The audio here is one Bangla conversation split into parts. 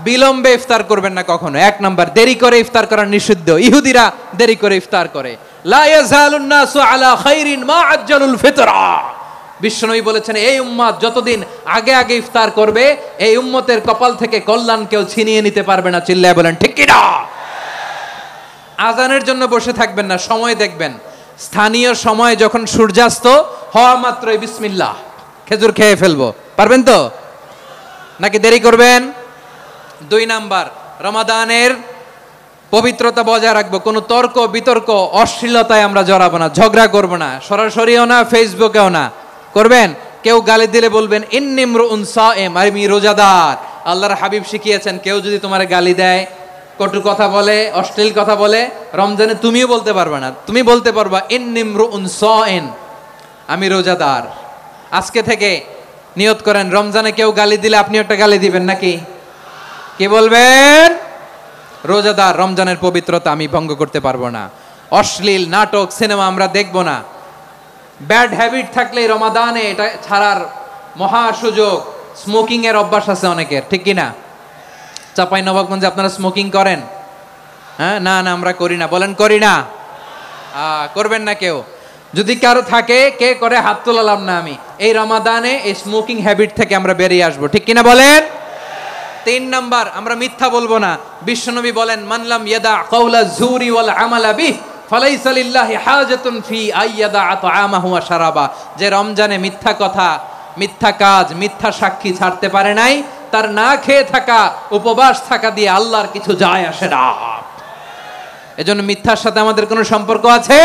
বিলম্বে ইফতার করবেন না কখনো। এক নাম্বার, দেরি করে ইফতার করা নিষিদ্ধ। ইহুদিরা দেরি করে ইফতার করে। লা ইয়াজালুন নাসু আলা খাইরিন মা আজ্জালুল ফিতরা। বিশ্বনবী বলেছেন, এই উম্মত যতদিন আগে আগে ইফতার করবে, এই উম্মতের কপাল থেকে কল্যাণ কেউ ছিনিয়ে নিতে পারবে না। চিল্লায় বলেন ঠিক কি না? আজানের জন্য বসে থাকবেন না, সময় দেখবেন। স্থানীয় সময় যখন সূর্যাস্ত হওয়া মাত্রই বিসমিল্লাহ, খেজুর খেয়ে ফেলবো। পারবেন তো নাকি দেরি করবেন? 2 নাম্বার, রমাদানের পবিত্রতা বজায় রাখবো। কোনো তর্ক বিতর্ক অশ্লীলতায় আমরা জড়াবো না, ঝগড়া করবো না, সরাসরিও না, ফেসবুকেও না। করবেন কেউ গালি দিলে বলবেন ইন্নী ইমরুউন সায়েম, আমি রোজাদার। আল্লাহর হাবিব শিখিয়েছেন, কেউ যদি তোমার গালি দেয়, কটু কথা বলে, অশ্লীল কথা বলে, রমজানে তুমিও বলতে পারবে না। তুমি বলতে পারবা ইন্নী ইমরুউন সায়েম, আমি রোজাদার। আজকে থেকে নিয়ত করেন, রমজানে কেউ গালি দিলে আপনি একটা গালি দিবেন নাকি? কি বলবেন? রোজাদার, রমজানের পবিত্রতা আমি ভঙ্গ করতে পারবো না। অশ্লীল নাটক সিনেমা আমরা দেখবো না। ব্যাড হ্যাবিট থাকলে রমাদানে এটা ছাড়ার মহা সুযোগ। স্মোকিং এর অভ্যাস আছে অনেকের, ঠিক কি না? চাঁপাইনবাবগঞ্জে আপনারা স্মোকিং করেন? হ্যাঁ, না না আমরা করি না। বলেন করি না? করবেন না কেউ। যদি কারো থাকে, কে করে হাত তোলালাম না আমি। এই রমাদানে এই স্মোকিং হ্যাবিট থেকে আমরা বেরিয়ে আসবো, ঠিক কিনা বলেন? 3 নাম্বার, আমরা মিথ্যা বলবো না। বিশ্বনবী বলেন, মানলাম ইয়াদা কাওলা যুরি ওয়াল আমালা বিহ ফালাইসা লিল্লাহি হাজাতুন ফি আইয়াদা তাআমাহু ওয়া শারাবা। যে রমজানে মিথ্যা কথা, মিথ্যা কাজ, মিথ্যা সাক্ষী ছাড়তে পারে নাই, তার না খেয়ে থাকা, উপবাস থাকা দিয়ে আল্লাহর কিছু যায় আসে না। এজন্য মিথ্যার সাথে আমাদের কোনো সম্পর্ক আছে?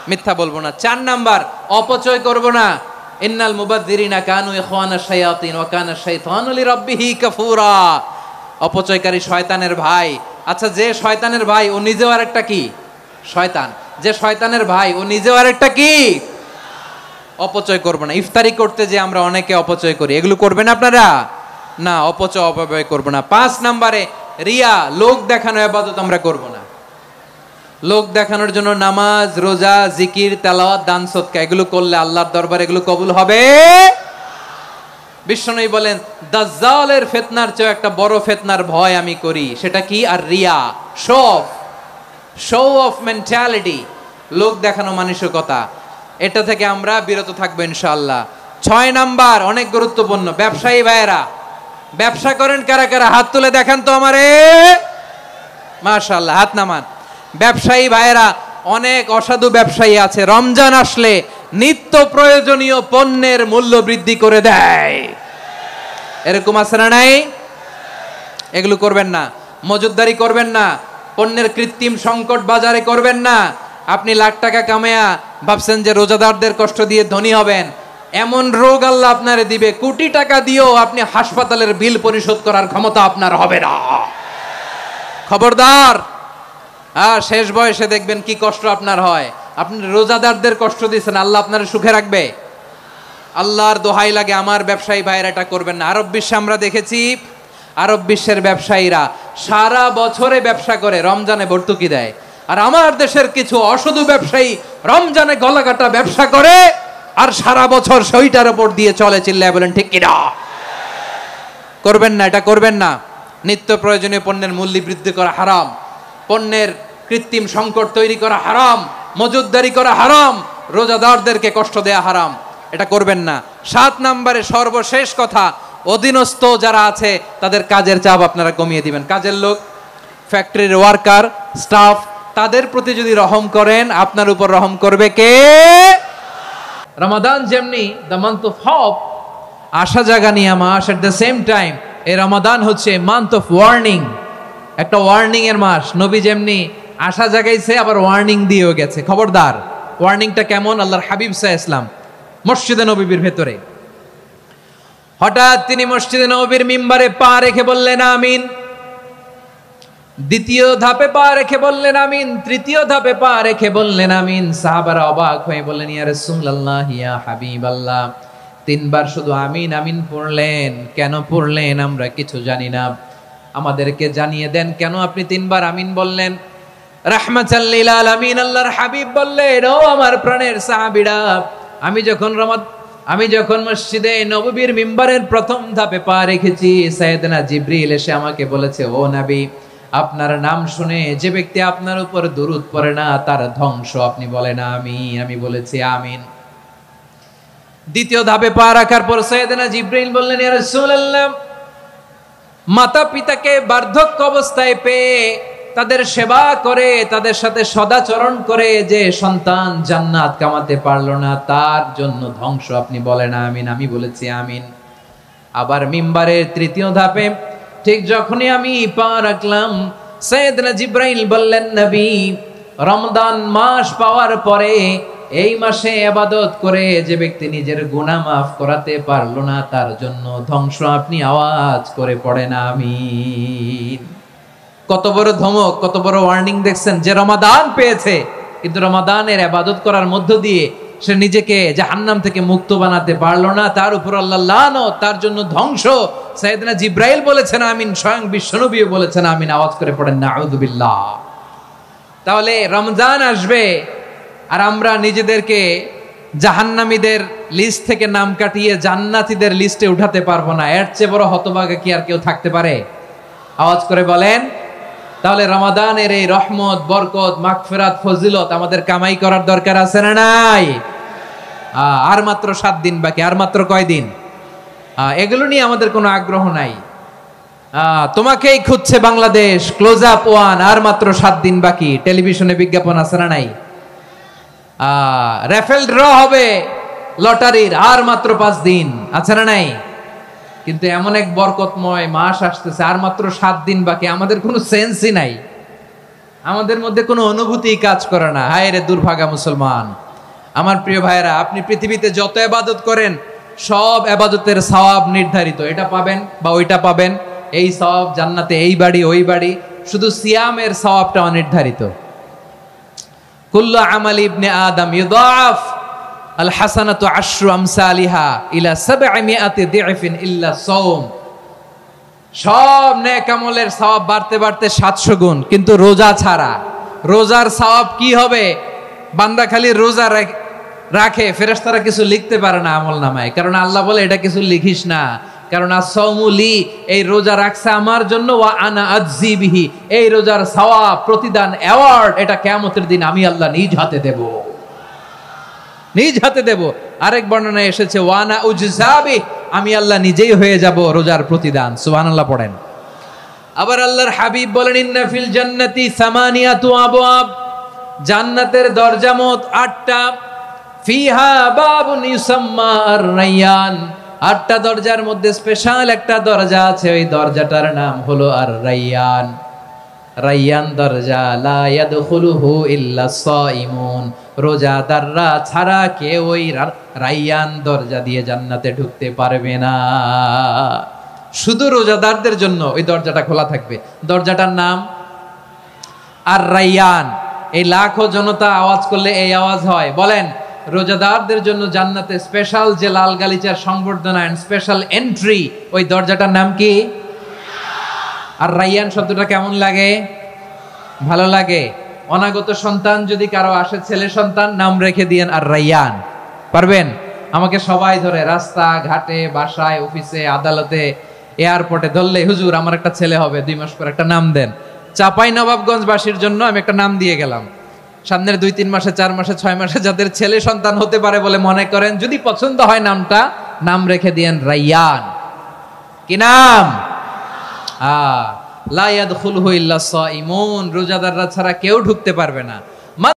মিথ্যা বলবো না। 4 নাম্বার, অপচয় করব না। ইন্নাল মুবাযযিরিনা কানু ইখওয়ানাশ শায়াতিন ওয়া কানা শাইতানু লিরাব্বিহি কাফুরা। অপচয়কারী শয়তানের ভাই। আচ্ছা, যে শয়তানের ভাই ও নিজেও আরেকটা কি? শয়তান। যে শয়তানের ভাই ও নিজেও আরেকটা কি? অপচয় করব না। ইফতারি করতে যে আমরা অনেকে অপচয় করি, এগুলো করবেন আপনারা? না, অপচয় অপব্যয় করব না। 5 নাম্বারে, রিয়া, লোক দেখানো ইবাদত আমরা করব না। লোক দেখানোর জন্য নামাজ, রোজা, জিকির, তেলাওয়াত, দান সদকা এগুলো করলে আল্লাহর দরবারে এগুলো কবুল হবে? বিশ্বনবী বলেন, দাজ্জালের ফিতনার চেয়ে একটা বড় ফিতনার ভয় আমি করি। সেটা কি? আর রিয়া, শো অফ মেন্টালিটি, লোক দেখানো মানসিকতা। এটা থেকে আমরা বিরত থাকবো ইনশাআল্লাহ। 6 নাম্বার, অনেক গুরুত্বপূর্ণ। ব্যবসায়ী ভাইয়েরা, ব্যবসা করেন কারা কারা? হাত তুলে দেখান তো আমারে। মাশাআল্লাহ, হাত নামান। ব্যবসায়ী ভাইয়েরা, অনেক অসাধু ব্যবসায়ী আছে, রমজান আসলে নিত্য প্রয়োজনীয় পণ্যের মূল্য বৃদ্ধি করে দেয়। এরকম আছে না নাই? এগুলো করবেন না। মজুদদারি করবেন না। পণ্যের কৃত্রিম সংকট বাজারে করবেন না। আপনি লাখ টাকা কামায়া ভাবছেন যে রোজাদারদের কষ্ট দিয়ে ধনী হবেন। এমন রোগ আল্লাহ আপনারে দিবে, কোটি টাকা দিয়েও আপনি হাসপাতালের বিল পরিশোধ করার ক্ষমতা আপনার হবে না। খবরদার। শেষ বয়সে দেখবেন কি কষ্ট আপনার হয়। আপনি রোজাদারদের কষ্ট দিয়েছেন, আল্লাহ আপনার সুখে রাখবে? আল্লাহর দোহাই লাগে, আমার ব্যবসায়ী ভাইয়েরা এটা করবেন না। আরব বিশ্বে আমরা দেখেছি, আরব বিশ্বের ব্যবসায়ীরা সারা বছরে ব্যবসা করে, রমজানে ভর্তুকি দেয়। আর আমার দেশের কিছু অসাধু ব্যবসায়ী রমজানে গলাকাটা ব্যবসা করে আর সারা বছর সইটার উপর দিয়ে চলে। চিল্লায় বলেন ঠিক কিনা? করবেন না, এটা করবেন না। নিত্য প্রয়োজনীয় পণ্যের মূল্য বৃদ্ধি করা হারাম, পণ্যের কৃত্রিম সংকট তৈরি করা হারাম, মজুদদারি করা হারাম, রোজাদারদেরকে কষ্ট দেয়া হারাম। এটা করবেন না। 7 নাম্বারে সর্বশেষ কথা, অধীনস্থ যারা আছে তাদের কাজের চাপ আপনারা কমিয়ে দিবেন। কাজের লোক, ফ্যাক্টরির ওয়ার্কার, স্টাফ, তাদের প্রতি যদি রহম করেন, আপনার উপর রহম করবে কে? রমাদান যেমনি দ্য মান্থ অফ হোপ, আশা জাগানিয়া মাস, এট দ্য সেম টাইম এই রমাদান হচ্ছে মান্থ অফ ওয়ার্নিং, একটা ওয়ার্নিং এর মাস। নবী যেমনি আশা জাগাইছে, আবার ওয়ার্নিং দিয়েও গেছে, খবরদার। ওয়ার্নিংটা কেমন? আল্লাহর হাবিব সাল্লাল্লাহু আলাইহি ওয়াসাল্লাম মসজিদে নববীর ভেতরে, হঠাৎ তিনি মসজিদে নববীর মিম্বারে পা রেখে বললেন আমিন। দ্বিতীয় ধাপে পা রেখে বললেন আমিন, তৃতীয় ধাপে পা রেখে বললেন আমিন। সাহাবারা অবাক হয়ে বললেন, ইয়া রাসূলুল্লাহ, ইয়া হাবিবাল্লাহ, 3 বার শুধু আমিন আমিন পড়লেন, কেন পড়লেন আমরা কিছু জানি না, আমাদেরকে জানিয়ে দেন কেন আপনি 3 বার আমিন বললেন। রাহমাতাল লিল আলামিন আল্লাহর হাবিব বললেন, ও আমার প্রাণের সাহাবীরা, আমি যখন আমি যখন মসজিদে নববীর মিম্বারের প্রথম ধাপে পা রেখেছি, সাইয়েদনা জিবরিল এসে আমাকে বলেছে, ও নবী, আপনার নাম শুনে যে ব্যক্তি আপনার উপর দুরূদ পড়ে না তার ধ্বংস। আপনি বলেন আমিন। আমি বলেছি আমিন। দ্বিতীয় ধাপে পা রাখার পর সাইয়েদনা জিবরিল বললেন, ইয়া রাসূলুল্লাহ, মাতা পিতাকে বার্ধক্য অবস্থায় পেয়ে তাদের সেবা করে, তাদের সাথে সদাচরণ করে যে সন্তান জান্নাত কামাতে পারলো না তার জন্য ধ্বংস। আপনি বলেন আমিন। আমি বলেছি আমিন। আবার মিম্বারের তৃতীয় ধাপে ঠিক যখনই আমি পা রাখলাম, সাইয়েদনা জিবরাইল বললেন, নবী, রমজান মাস পাওয়ার পরে এই মাসে ইবাদত করে যে ব্যক্তি নিজের গুনাহ মাফ করাতে পারলো না তার জন্য ধ্বংস। আপনি আওয়াজ করে পড়েন আমিন। কত বড় ধমক, কত বড় ওয়ার্নিং দেখছেন। যে রমাদান পেয়েছে কিন্তু রমাদানের ইবাদত করার মধ্য দিয়ে সে নিজেকে জাহান্নাম থেকে মুক্ত বানাতে পারলো না, তার উপর আল্লাহ লানত, তার জন্য ধ্বংস। সাইয়েদনা জিবরাইল বলেছেন আমিন, স্বয়ং বিশ্বনবীও বলেছেন আমিন। আওয়াজ করে পড়েন নাউযুবিল্লাহ। তাহলে রমজান আসবে আর আমরা নিজেদেরকে জাহান্নামীদের লিস্ট থেকে নাম কাটিয়ে জান্নাতীদের লিস্টে উঠাতে পারবো না। এর চেয়ে বড় হতভাগা কি আর কেউ থাকতে পারে? আওয়াজ করে বলেন। তাহলে রমাদানের এই রহমত, বরকত, মাগফিরাত, ফজিলত আমাদের কামাই করার দরকার আছে না নাই? আর মাত্র 7 দিন বাকি। আর মাত্র কয় দিন? এগুলো নিয়ে আমাদের কোনো আগ্রহ নাই। তোমাকেই খুঁজছে বাংলাদেশ, ক্লোজ আপ 1, আর মাত্র 7 দিন বাকি। টেলিভিশনে বিজ্ঞাপন আছে না নাই? রেফেল ড্র হবে লটারির, আর মাত্র 5 দিন, আছে না নাই? কিন্তু এমন এক বরকতময় মাস আসতেছে, আর মাত্র 7 দিন বাকি। আমাদের কোনো সেন্সই নাই, আমাদের মধ্যে কোনো অনুভূতি কাজ করে না। হায় রে দুর্ভাগা মুসলমান। আমার প্রিয় ভাইয়েরা, আপনি পৃথিবীতে যত ইবাদত করেন সব ইবাদতের সওয়াব নির্ধারিত। এটা পাবেন বা ওইটা পাবেন, এই সওয়াব জান্নাতে, এই বাড়ি ওই বাড়ি। শুধু সিয়ামের সওয়াবটা অনির্ধারিত। কুল্লু আমালি ইবনে আদম ইউদাফ আল হাসানাতু আশরু আমসালিহা ইলা 700 দি'ফিন ইল্লা সাওম। সব নেক আমলের সওয়াব বাড়তে বাড়তে 700 গুণ, কিন্তু রোজা ছাড়া। রোজার সওয়াব কি হবে? বান্দা খালি রোজা রাখে, ফেরেশতারা কিছু লিখতে পারে না আমলনামায়, কারণ আল্লাহ বলে এটা কিছু লিখিস না, কারণ as-সাওমু লি, এই রোজা রাখছে আমার জন্য, ওয়া আনা আজজি বিহি, এই রোজার সওয়াব, প্রতিদান, অ্যাওয়ার্ড এটা কিয়ামতের দিন আমি আল্লাহ নিজ হাতে দেব, নিজ হাতে দেব। আরেক বর্ণনায় এসেছে ওয়ানা উজজাবি, আমি আল্লাহ নিজেই হয়ে যাব রোজার প্রতিদান। সুবহানাল্লাহ পড়েন। আবার আল্লাহর হাবিব বলেন, ইন্না ফিল জান্নাতি সামানিয়াতু আবওয়াব, জান্নাতের দরজা মোট 8টা। ফিহা বাবুন ইউসাম্মা আর-রায়্যান, 8টা দরজার মধ্যে স্পেশাল একটা দরজা আছে, ওই দরজাটার নাম হলো আর-রায়্যান। রায়্যান দরজা, লা ইয়াদখুলুহু ইল্লা সাইমুন, রোজাদাররা ছাড়া কেউ ওই রায়্যান দরজা দিয়ে জান্নাতে ঢুকতে পারবে না। শুধু রোজাদারদের জন্য ওই দরজাটা খোলা থাকবে। দরজাটার নাম আর-রায়্যান। এই লাখো জনতা আওয়াজ করলে এই আওয়াজ হয়। বলেন, রোজাদারদের জন্য জান্নাতে স্পেশাল যে লাল গালিচার সংবর্ধনা এন্ড স্পেশাল এন্ট্রি, ওই দরজাটার নাম কি? আর রায়্যান শব্দটা কেমন লাগে? ভালো লাগে। অনাগত সন্তান যদি কারো আসে, ছেলে সন্তান, নাম রেখে দিয়েন আর রায়্যান। পারবেন? আমাকে সবাই ধরে রাস্তা ঘাটে, বাসায়, অফিসে, আদালতে, এয়ারপোর্টে ধরলে, হুজুর আমার একটা ছেলে হবে 2 মাস পর, একটা নাম দেন। চাপাই নবাবগঞ্জবাসীর জন্য আমি একটা নাম দিয়ে গেলাম। সামনের 2-3 মাসে, 4 মাসে, 6 মাসে যাদের ছেলে সন্তান হতে পারে বলে মনে করেন, যদি পছন্দ হয় নামটা, নাম রেখে দিয়েন রায়্যান। কি নাম? লা ইয়াদখুলুহু ইল্লা সাইমুন, রোজাদাররা ছাড়া কেউ ঢুকতে পারবে না।